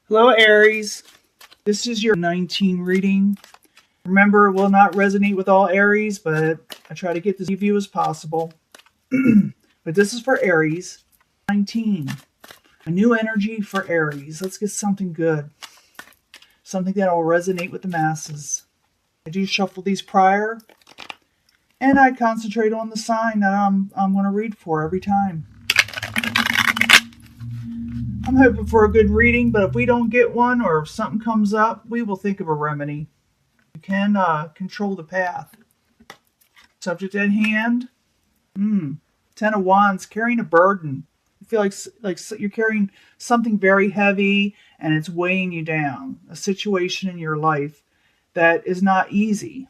Hello, Aries. This is your 19 reading. Remember, it will not resonate with all Aries, but I try to get as many of you as possible. But this is for Aries. 19. A new energy for Aries. Let's get something good. Something that will resonate with the masses. I do shuffle these prior, and I concentrate on the sign that I'm going to read for every time. I'm hoping for a good reading, but if we don't get one or if something comes up, we will think of a remedy. You can control the path. Subject at hand. 10 of Wands, carrying a burden. You feel like you're carrying something very heavy and it's weighing you down. A situation in your life that is not easy.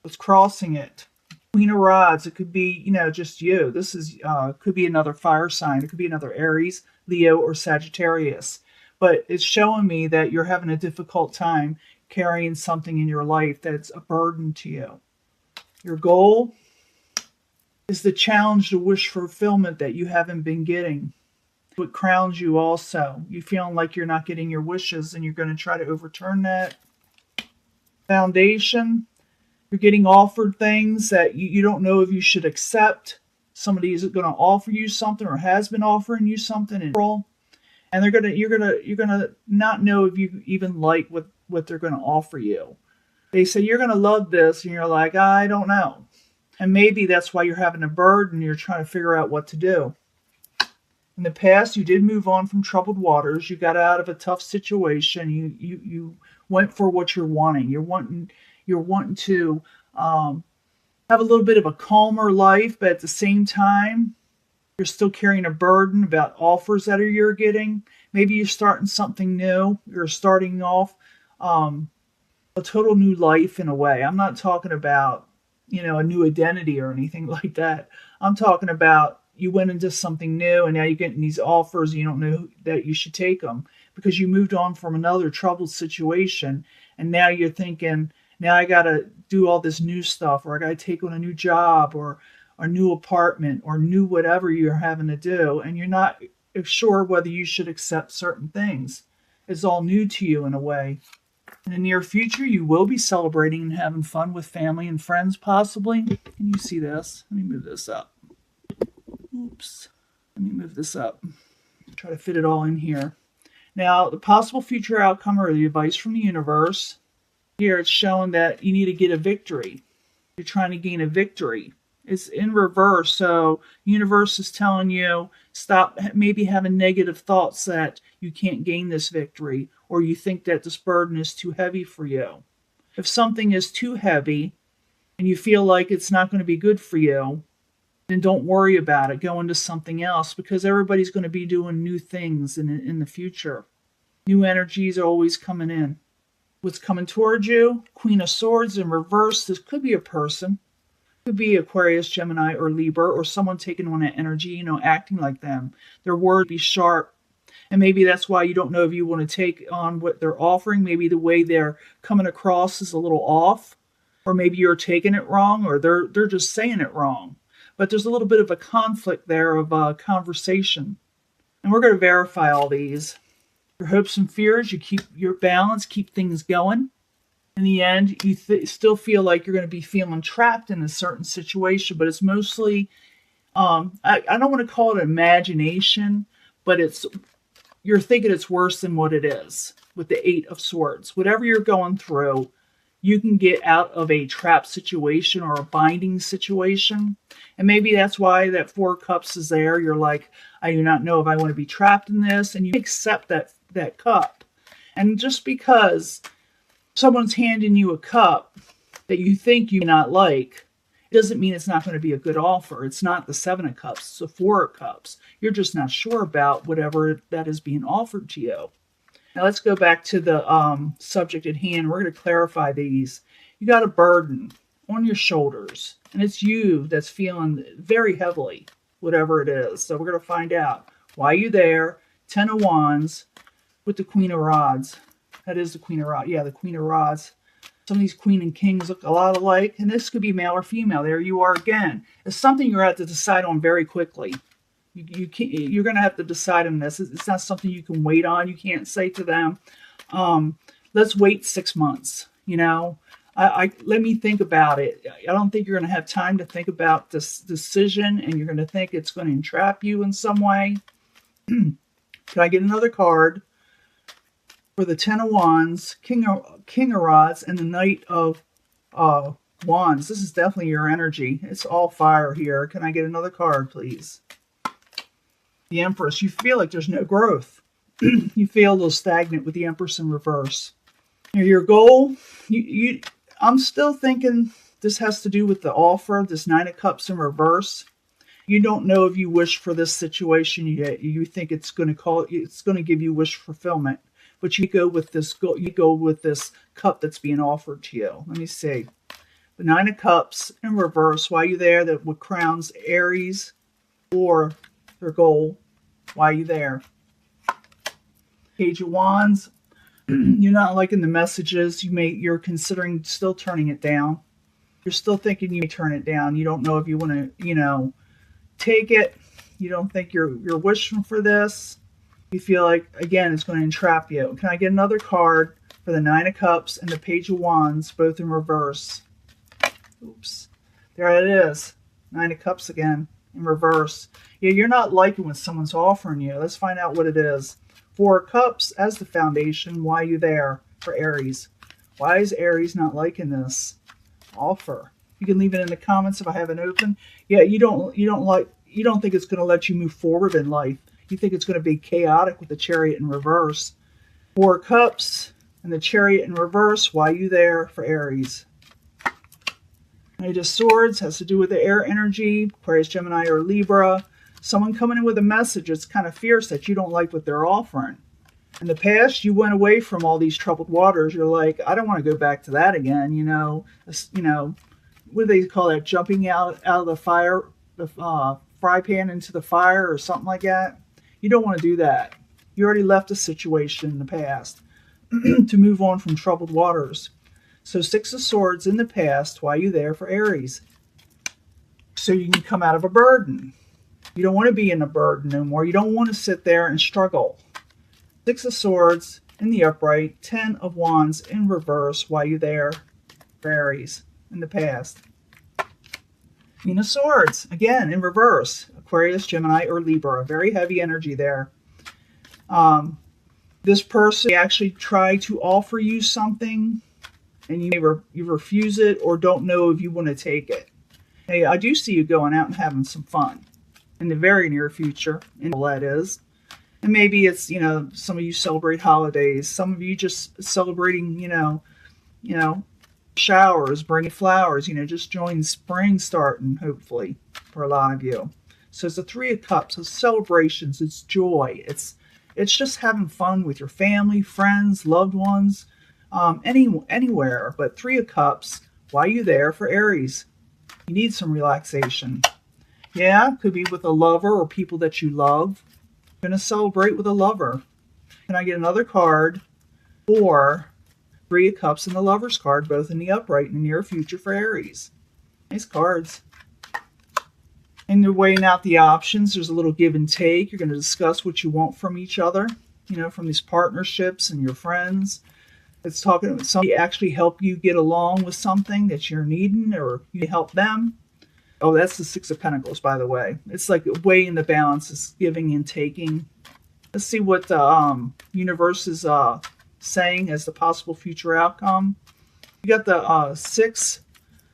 What's crossing it? Queen of Rods. It could be, just you. This is could be another fire sign. It could be another Aries, Leo, or Sagittarius. But it's showing me that you're having a difficult time carrying something in your life that's a burden to you. Your goal is the challenge, the wish fulfillment that you haven't been getting. What crowns you also. You feeling like you're not getting your wishes and you're going to try to overturn that. Foundation. You're getting offered things that you don't know if you should accept. Somebody is going to offer you something or has been offering you something in April, and you're gonna not know if you even like what they're going to offer you. They say you're going to love this, and you're like, I don't know. And maybe that's why you're having a burden. You're trying to figure out what to do. In the past, you did move on from troubled waters. You got out of a tough situation. You went for what you're wanting. You're wanting to have a little bit of a calmer life, but at the same time, you're still carrying a burden about offers that you're getting. Maybe you're starting something new. You're starting off a total new life in a way. I'm not talking about, a new identity or anything like that. I'm talking about you went into something new and now you're getting these offers and you don't know that you should take them because you moved on from another troubled situation and now you're thinking, now I got to do all this new stuff, or I got to take on a new job or a new apartment or new whatever you're having to do. And you're not sure whether you should accept certain things. It's all new to you in a way. In the near future, you will be celebrating and having fun with family and friends, possibly. Can you see this? Let me move this up. Oops. Let me move this up. Try to fit it all in here. Now, the possible future outcome or the advice from the universe. Here it's showing that you need to get a victory. You're trying to gain a victory. It's in reverse, so the universe is telling you stop maybe having negative thoughts that you can't gain this victory or you think that this burden is too heavy for you. If something is too heavy and you feel like it's not going to be good for you, then don't worry about it. Go into something else because everybody's going to be doing new things in the future. New energies are always coming in. What's coming towards you? Queen of Swords in reverse. This could be a person. Could be Aquarius, Gemini, or Libra, or someone taking on that energy, acting like them. Their words be sharp. And maybe that's why you don't know if you want to take on what they're offering. Maybe the way they're coming across is a little off. Or maybe you're taking it wrong, or they're just saying it wrong. But there's a little bit of a conflict there of conversation. And we're going to verify all these. Your hopes and fears, you keep your balance, keep things going. In the end, you still feel like you're going to be feeling trapped in a certain situation, but it's mostly, I don't want to call it imagination, but you're thinking it's worse than what it is with the Eight of Swords. Whatever you're going through, you can get out of a trap situation or a binding situation. And maybe that's why that Four of Cups is there. You're like, I do not know if I want to be trapped in this. And you accept that cup. And just because someone's handing you a cup that you think you may not like, it doesn't mean it's not going to be a good offer. It's not the Seven of Cups. It's the Four of Cups. You're just not sure about whatever that is being offered to you. Now let's go back to the subject at hand. We're going to clarify these. You got a burden on your shoulders, and it's you that's feeling very heavily, whatever it is. So we're going to find out why you're there. 10 of Wands with the Queen of Rods. That is the Queen of Rods. Yeah, the Queen of Rods. Some of these Queen and Kings look a lot alike, and this could be male or female. There you are again. It's something you're going to have to decide on very quickly. You're going to have to decide on this. It's not something you can wait on. You can't say to them, let's wait 6 months. Let me think about it. I don't think you're going to have time to think about this decision, and you're going to think it's going to entrap you in some way. Can I get another card for the Ten of Wands, King of Rods, and the Knight of Wands? This is definitely your energy. It's all fire here. Can I get another card, please? The Empress. You feel like there's no growth. You feel a little stagnant with the Empress in reverse. Your goal, I'm still thinking this has to do with the offer, this Nine of Cups in reverse. You don't know if you wish for this situation yet. You think it's going to give you wish fulfillment, but you go with this cup that's being offered to you. Let me see. The Nine of Cups in reverse. Why are you there? That what crowns Aries or their goal. Why are you there? Page of Wands. You're not liking the messages. You're considering still turning it down. You're still thinking you may turn it down. You don't know if you want to, take it. You don't think you're wishing for this. You feel like, again, it's going to entrap you. Can I get another card for the Nine of Cups and the Page of Wands, both in reverse? Oops. There it is. Nine of Cups again in reverse. Yeah, you're not liking what someone's offering you. Let's find out what it is. Four of Cups as the foundation. Why are you there for Aries? Why is Aries not liking this offer? You can leave it in the comments if I haven't opened. Yeah, you don't think it's going to let you move forward in life. You think it's going to be chaotic with the Chariot in reverse. Four of Cups and the Chariot in reverse. Why are you there for Aries? Knight of Swords has to do with the air energy. Aquarius, Gemini, or Libra. Someone coming in with a message that's kind of fierce that you don't like what they're offering. In the past, you went away from all these troubled waters. You're like, I don't want to go back to that again. What do they call that? Jumping out of the fire, the fry pan into the fire or something like that. You don't want to do that. You already left a situation in the past to move on from troubled waters. So Six of Swords in the past. Why are you there for Aries? So you can come out of a burden. You don't want to be in a burden no more. You don't want to sit there and struggle. Six of Swords in the upright. 10 of Wands in reverse. Why are you there for Aries in the past? Queen of Swords, again, in reverse. Aquarius, Gemini, or Libra. Very heavy energy there. This person actually tried to offer you something, and you refuse it or don't know if you want to take it. Hey, I do see you going out and having some fun in the very near future, and all that is. And maybe it's, some of you celebrate holidays. Some of you just celebrating, showers, bringing flowers, just enjoying spring starting, hopefully, for a lot of you. So it's the Three of Cups. It's celebrations. It's joy. It's just having fun with your family, friends, loved ones, anywhere. But Three of Cups, why are you there for Aries? You need some relaxation. Yeah, could be with a lover or people that you love. Going to celebrate with a lover. Can I get another card for Three of Cups and the Lover's card, both in the upright in the near future for Aries? Nice cards. And you're weighing out the options. There's a little give and take. You're going to discuss what you want from each other, from these partnerships and your friends. It's talking about somebody actually help you get along with something that you're needing, or you help them. Oh, that's the Six of Pentacles, by the way. It's like weighing the balance. It's giving and taking. Let's see what the universe is saying as the possible future outcome. You got the Six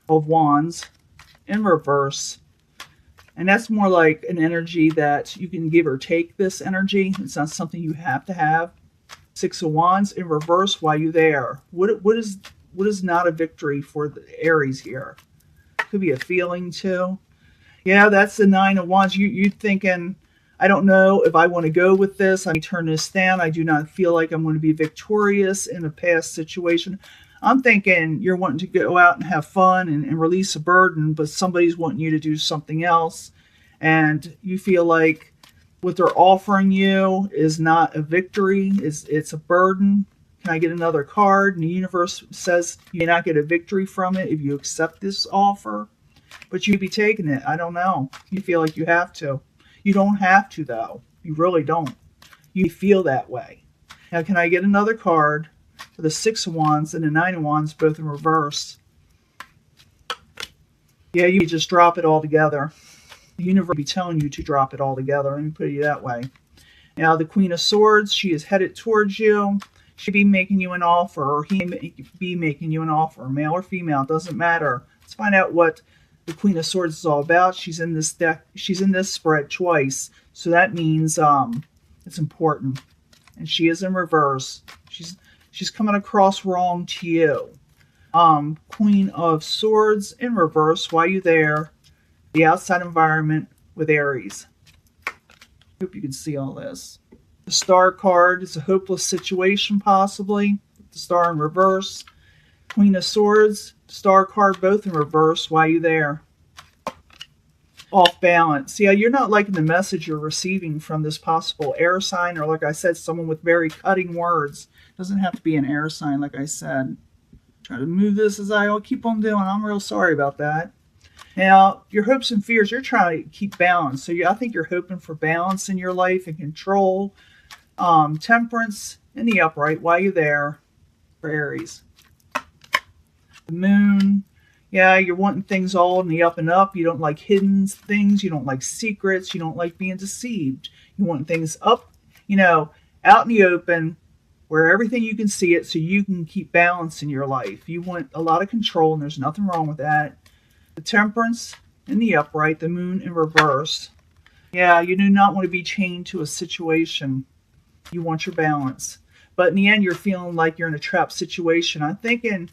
of Wands in reverse. And that's more like an energy that you can give or take this energy. It's not something you have to have. Six of Wands in reverse. Why are you there? What is not a victory for the Aries here? Could be a feeling too. Yeah, that's the Nine of Wands. You're thinking, I don't know if I want to go with this. I may turn this down. I do not feel like I'm going to be victorious in a past situation. I'm thinking you're wanting to go out and have fun and release a burden, but somebody's wanting you to do something else. And you feel like what they're offering you is not a victory. It's a burden. Can I get another card? And the universe says you may not get a victory from it if you accept this offer, but you'd be taking it. I don't know. You feel like you have to. You don't have to, though. You really don't. You feel that way. Now, can I get another card for the Six of Wands and the Nine of Wands, both in reverse? Yeah, you just drop it all together. The universe will be telling you to drop it all together. Let me put it that way. Now, the Queen of Swords, she is headed towards you. She'll be making you an offer, or he may be making you an offer, male or female, it doesn't matter. Let's find out what the Queen of Swords is all about. She's in this deck. She's in this spread twice, so that means it's important. And she is in reverse. She's coming across wrong to you. Queen of Swords in reverse. Why are you there? The outside environment with Aries. Hope you can see all this. The Star card is a hopeless situation, possibly. The Star in reverse. Queen of Swords, Star card, both in reverse. Why are you there? Off balance. Yeah, you're not liking the message you're receiving from this possible air sign, or like I said, someone with very cutting words. Doesn't have to be an air sign, like I said. Try to move this as I keep on doing. I'm real sorry about that. Now, your hopes and fears, you're trying to keep balance. So I think you're hoping for balance in your life and control. Temperance in the upright. Why are you there? For Aries. The Moon. Yeah, you're wanting things all in the up and up. You don't like hidden things. You don't like secrets. You don't like being deceived. You want things up, out in the open, where everything you can see it, so you can keep balance in your life. You want a lot of control, and there's nothing wrong with that. The Temperance in the upright, the Moon in reverse. Yeah, you do not want to be chained to a situation. You want your balance. But in the end, you're feeling like you're in a trapped situation. I'm thinking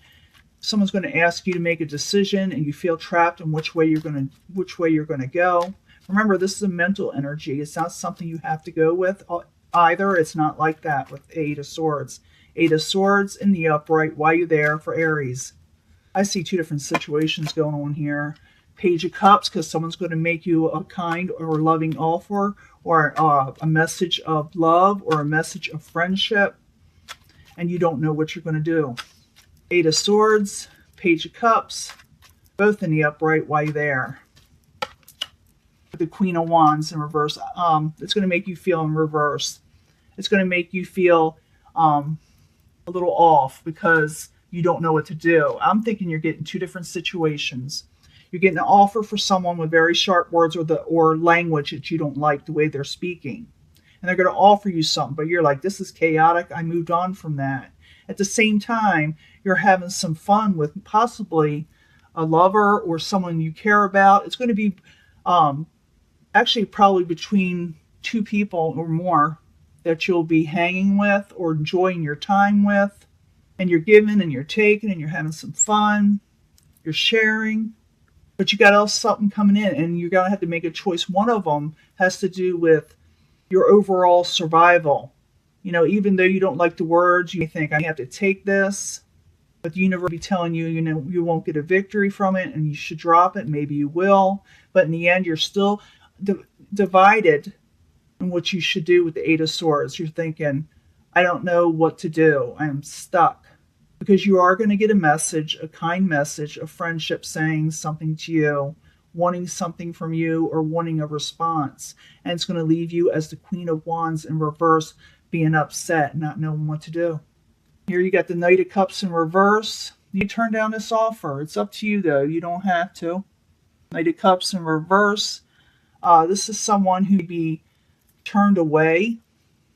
someone's going to ask you to make a decision, and you feel trapped in which way you're going to go. Remember, this is a mental energy. It's not something you have to go with either. It's not like that with Eight of Swords. Eight of Swords in the upright. Why are you there? For Aries. I see two different situations going on here. Page of Cups, because someone's going to make you a kind or loving offer, or a message of love, or a message of friendship, and you don't know what you're going to do. Eight of Swords, Page of Cups, both in the upright. Why are you there? The Queen of Wands in reverse. It's going to make you feel in reverse. It's going to make you feel a little off because you don't know what to do. I'm thinking you're getting two different situations. You're getting an offer for someone with very sharp words, or language that you don't like the way they're speaking. And they're going to offer you something, but you're like, this is chaotic. I moved on from that. At the same time, you're having some fun with possibly a lover or someone you care about. It's going to be actually probably between two people or more that you'll be hanging with or enjoying your time with. And you're giving and you're taking and you're having some fun. You're sharing. But you got something coming in, and you're going to have to make a choice. One of them has to do with your overall survival. Even though you don't like the words, you think, I have to take this. But the universe will be telling you, you won't get a victory from it, and you should drop it. Maybe you will. But in the end, you're still divided in what you should do with the Eight of Swords. You're thinking, I don't know what to do. I'm stuck. Because you are going to get a message, a kind message, a friendship saying something to you, wanting something from you, or wanting a response. And it's going to leave you as the Queen of Wands in reverse, being upset, not knowing what to do. Here you got the Knight of Cups in reverse. You turn down this offer. It's up to you, though. You don't have to. Knight of Cups in reverse. This is someone who be turned away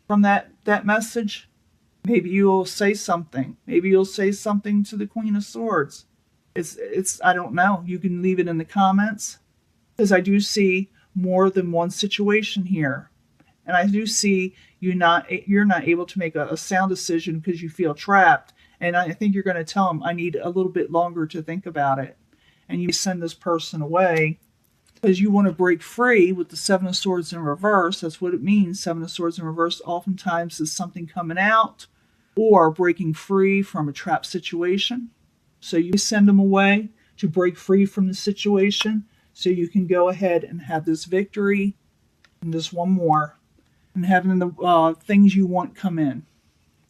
from that message. Maybe you'll say something. Maybe you'll say something to the Queen of Swords. It's I don't know. You can leave it in the comments. Because I do see more than one situation here. And I do see you're not able to make a sound decision because you feel trapped. And I think you're going to tell them, I need a little bit longer to think about it. And you send this person away because you want to break free with the Seven of Swords in reverse. That's what it means. Seven of Swords in reverse oftentimes is something coming out or breaking free from a trapped situation. So you send them away to break free from the situation so you can go ahead and have this victory and this one more and having the things you want come in.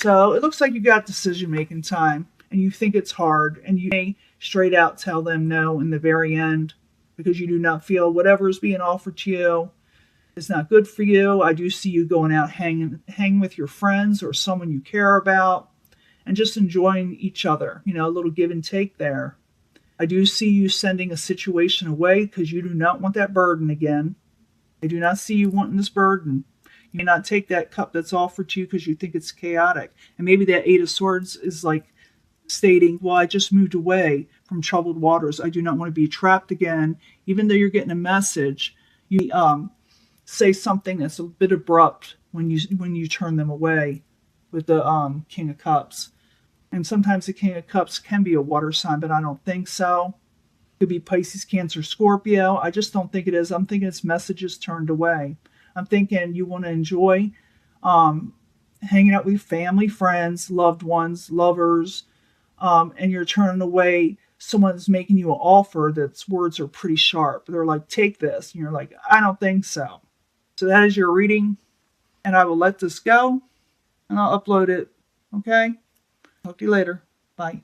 So it looks like you got decision-making time and you think it's hard, and you may straight out tell them no in the very end because you do not feel whatever is being offered to you It's not good for you. I do see you going out hanging with your friends or someone you care about and just enjoying each other. A little give and take there. I do see you sending a situation away because you do not want that burden again. I do not see you wanting this burden. You may not take that cup that's offered to you because you think it's chaotic. And maybe that Eight of Swords is like stating, well, I just moved away from troubled waters. I do not want to be trapped again. Even though you're getting a message, you say something that's a bit abrupt when you turn them away with the King of Cups. And sometimes the King of Cups can be a water sign, but I don't think so. It could be Pisces, Cancer, Scorpio. I just don't think it is. I'm thinking it's messages turned away. I'm thinking you want to enjoy hanging out with family, friends, loved ones, lovers, and you're turning away. Someone's making you an offer that's words are pretty sharp. They're like, take this. And you're like, I don't think so. So that is your reading. And I will let this go and I'll upload it. Okay? Talk to you later. Bye.